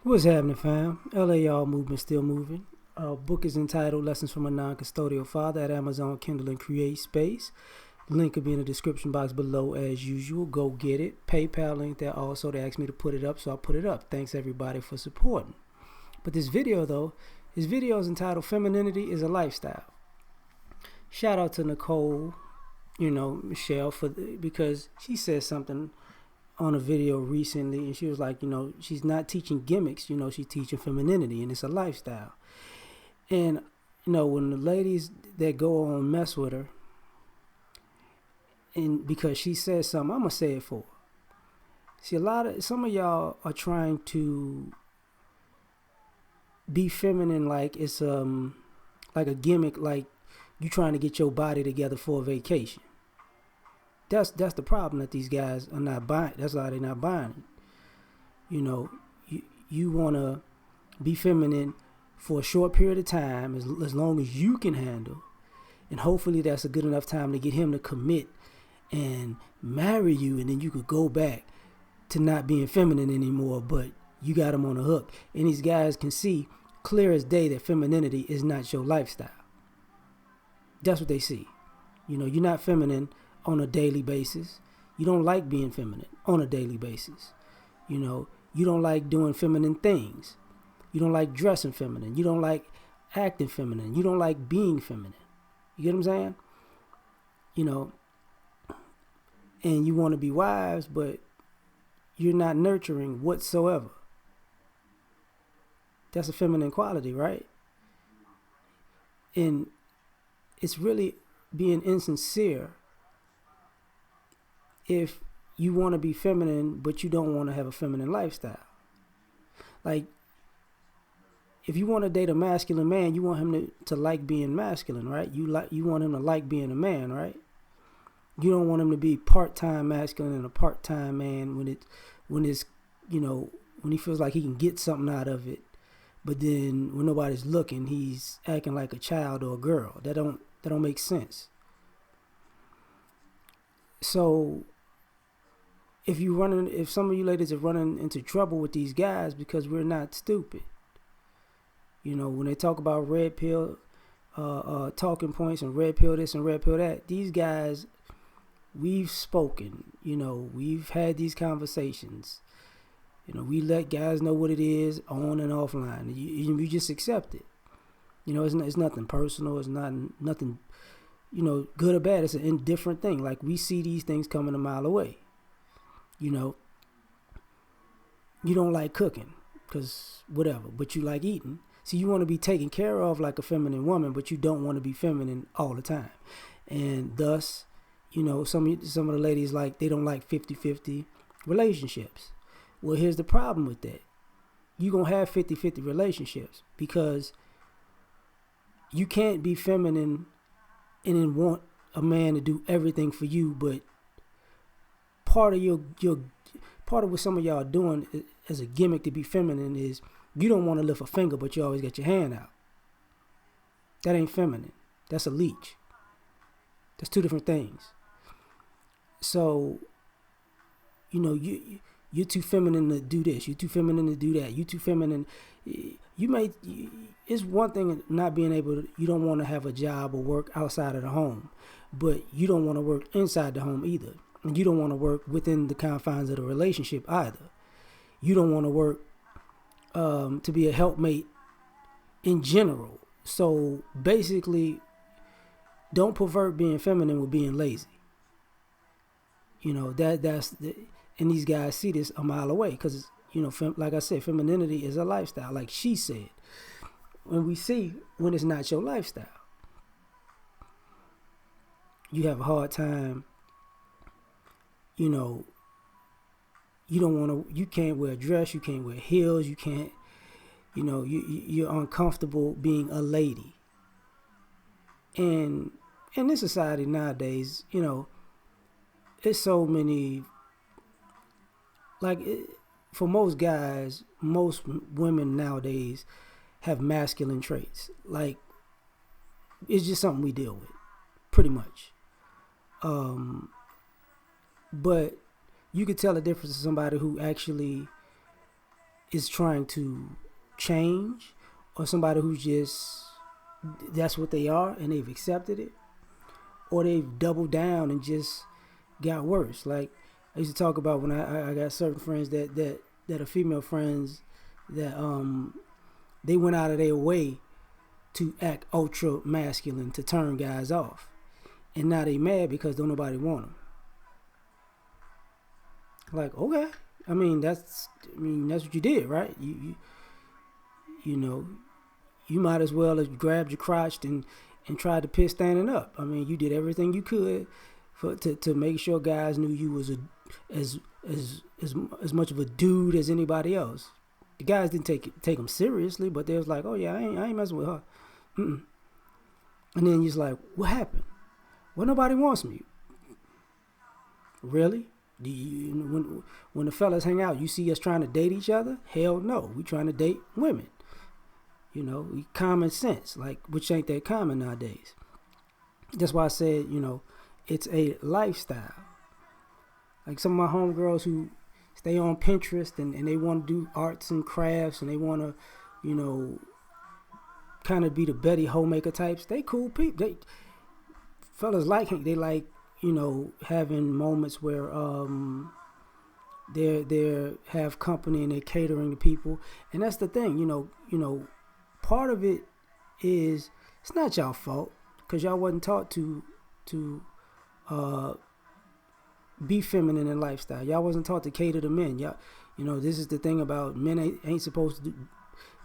What's happening, fam? L.A.R. movement still moving. Book is entitled Lessons from a Non-Custodial Father at Amazon, Kindle, and Create Space. Link will be in the description box below as usual. Go get it. PayPal link there also. They asked me to put it up, so I put it up. Thanks everybody for supporting. But this video though, this video is entitled Femininity Is A Lifestyle. Shout out to Nicole, Michelle, because she said something on a video recently, and she was like, she's not teaching gimmicks, she's teaching femininity, and it's a lifestyle. And when the ladies that go on mess with her, and because she says something, I'm gonna say it for her. See, some of y'all are trying to be feminine, like it's like a gimmick, like you trying to get your body together for a vacation. That's the problem that these guys are not buying. That's why they're not buying it. You want to be feminine for a short period of time, as long as you can handle, and hopefully that's a good enough time to get him to commit and marry you, and then you could go back to not being feminine anymore, but you got him on the hook. And these guys can see clear as day that femininity is not your lifestyle. That's what they see. You're not feminine on a daily basis. You don't like being feminine on a daily basis. You don't like doing feminine things. You don't like dressing feminine. You don't like acting feminine. You don't like being feminine. You get what I'm saying? And you want to be wives, but you're not nurturing whatsoever. That's a feminine quality, right? And it's really being insincere if you want to be feminine, but you don't want to have a feminine lifestyle. Like, if you want to date a masculine man, you want him to like being masculine, right? You want him to like being a man, right? You don't want him to be part-time masculine and a part-time man when he feels like he can get something out of it, but then when nobody's looking, he's acting like a child or a girl. That don't make sense. So if some of you ladies are running into trouble with these guys because we're not stupid. When they talk about red pill talking points and red pill this and red pill that, these guys, we've spoken, we've had these conversations. We let guys know what it is on and offline. You just accept it. It's nothing personal. It's not nothing, good or bad. It's an indifferent thing. Like, we see these things coming a mile away. You don't like cooking because whatever, but you like eating. So you want to be taken care of like a feminine woman, but you don't want to be feminine all the time. And thus, some of the ladies, like, they don't like 50-50 relationships. Well, here's the problem with that. You're going to have 50-50 relationships because you can't be feminine and then want a man to do everything for you, but part of what some of y'all are doing as a gimmick to be feminine is you don't want to lift a finger, but you always got your hand out. That ain't feminine. That's a leech. That's two different things. So, you're too feminine to do this. You're too feminine to do that. You're too feminine. It's one thing not being able to, you don't want to have a job or work outside of the home, but you don't want to work inside the home either. And you don't want to work within the confines of the relationship either. You don't want to work to be a helpmate in general. So basically, don't pervert being feminine with being lazy. And these guys see this a mile away because, like I said, femininity is a lifestyle, like she said. When we see when it's not your lifestyle, you have a hard time, you don't want to, you can't wear a dress, you can't wear heels, you can't, you're uncomfortable being a lady. And in this society nowadays, it's so many, for most guys, most women nowadays have masculine traits. Like, it's just something we deal with, pretty much. But you could tell the difference in somebody who actually is trying to change, or somebody who's just that's what they are and they've accepted it, or they've doubled down and just got worse. Like I used to talk about when I got certain friends that are female friends that they went out of their way to act ultra masculine to turn guys off, and now they mad because don't nobody want them. Like, okay, I mean that's what you did, right? You know, you might as well have grabbed your crotch and tried to piss standing up. I mean, you did everything you could to make sure guys knew you was as much of a dude as anybody else. The guys didn't take them seriously, but they was like, oh yeah, I ain't messing with her. Mm-mm. And then you're like, what happened? Well, nobody wants me. Really? Do you, when the fellas hang out, you see us trying to date each other? Hell no, we trying to date women. You know, common sense, like, which ain't that common nowadays. That's why I said, it's a lifestyle. Like some of my homegirls who stay on Pinterest and they want to do arts and crafts and they want to, kind of be the Betty homemaker types. They cool people. Fellas like him. They like, having moments where they have company and they're catering to people. And that's the thing, part of it is it's not y'all fault because y'all wasn't taught to be feminine in lifestyle. Y'all wasn't taught to cater to men. Y'all, this is the thing about men ain't supposed to do.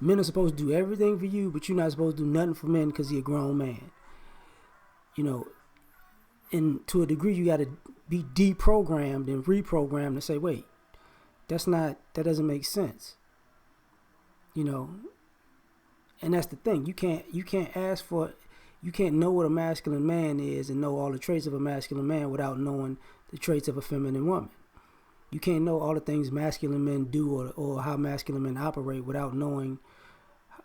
Men are supposed to do everything for you, but you're not supposed to do nothing for men because you're a grown man. And to a degree, you got to be deprogrammed and reprogrammed to say, wait, that doesn't make sense. And that's the thing. You can't know what a masculine man is and know all the traits of a masculine man without knowing the traits of a feminine woman. You can't know all the things masculine men do or how masculine men operate without knowing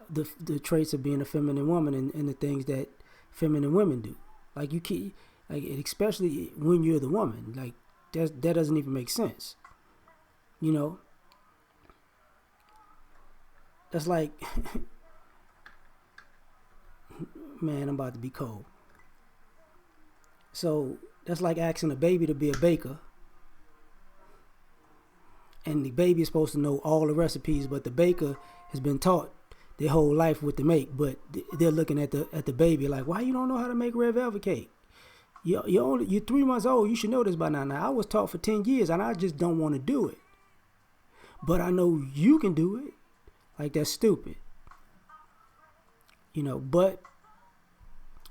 the traits of being a feminine woman and the things that feminine women do. Like you can't, like especially when you're the woman, like that doesn't even make sense. That's like, man, I'm about to be cold. So that's like asking a baby to be a baker. And the baby is supposed to know all the recipes, but the baker has been taught their whole life what to make. But they're looking at the baby like, why you don't know how to make red velvet cake? You're 3 months old. You should know this by now. Now I was taught for 10 years, and I just don't want to do it. But I know you can do it. Like that's stupid. But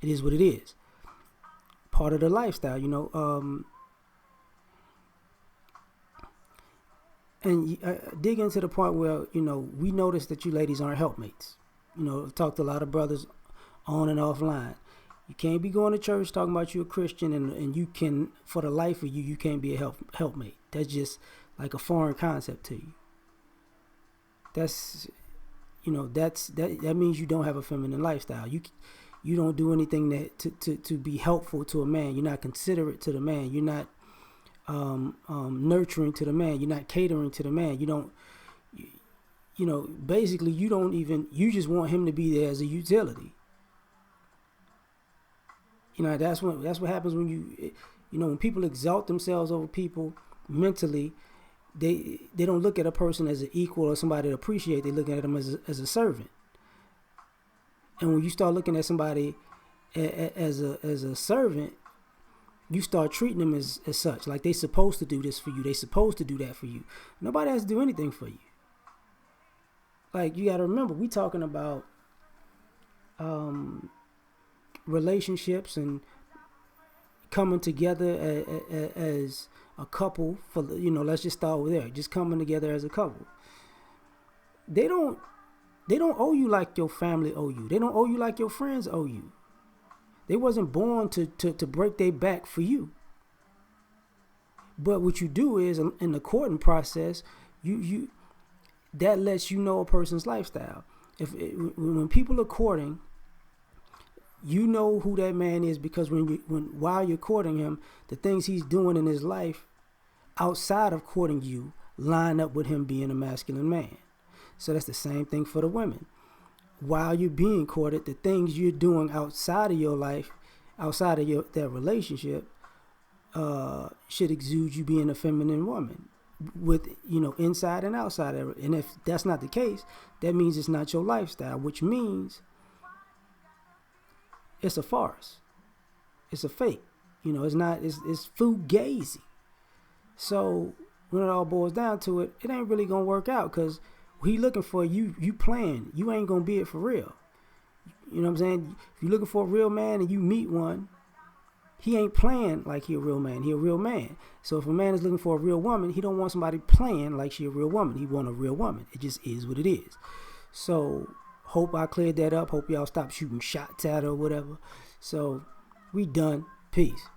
it is what it is. Part of the lifestyle, and dig into the point where, we notice that you ladies aren't helpmates. I've talked to a lot of brothers on and offline. You can't be going to church talking about you're a Christian and you can, for the life of you can't be a helpmate. That's just like a foreign concept to you. That means you don't have a feminine lifestyle. You don't do anything that to be helpful to a man. You're not considerate to the man. You're not nurturing to the man. You're not catering to the man. You don't, basically you just want him to be there as a utility. That's what happens when when people exalt themselves over people mentally. They don't look at a person as an equal or somebody to appreciate. They look at them as a servant. And when you start looking at somebody as a servant, you start treating them as such. Like they supposed to do this for you. They supposed to do that for you. Nobody has to do anything for you. Like you got to remember, we talking about relationships and coming together as a couple for let's just start with there. Just coming together as a couple. They don't owe you like your family owe you. They don't owe you like your friends owe you. They wasn't born to break their back for you. But what you do is in the courting process, you that lets you know a person's lifestyle. When people are courting, you know who that man is because while you're courting him, the things he's doing in his life outside of courting you line up with him being a masculine man. So that's the same thing for the women. While you're being courted, the things you're doing outside of your life, outside of that relationship, should exude you being a feminine woman, with inside and outside of it. And if that's not the case, that means it's not your lifestyle, which means it's a farce. It's a fake. It's not. It's fugazi. So when it all boils down to it, it ain't really gonna work out, because he looking for you. You playing. You ain't gonna be it for real. You know what I'm saying? If you're looking for a real man and you meet one, he ain't playing like he a real man. He a real man. So if a man is looking for a real woman, he don't want somebody playing like she a real woman. He want a real woman. It just is what it is. So hope I cleared that up. Hope y'all stop shooting shots at her or whatever. So we done. Peace.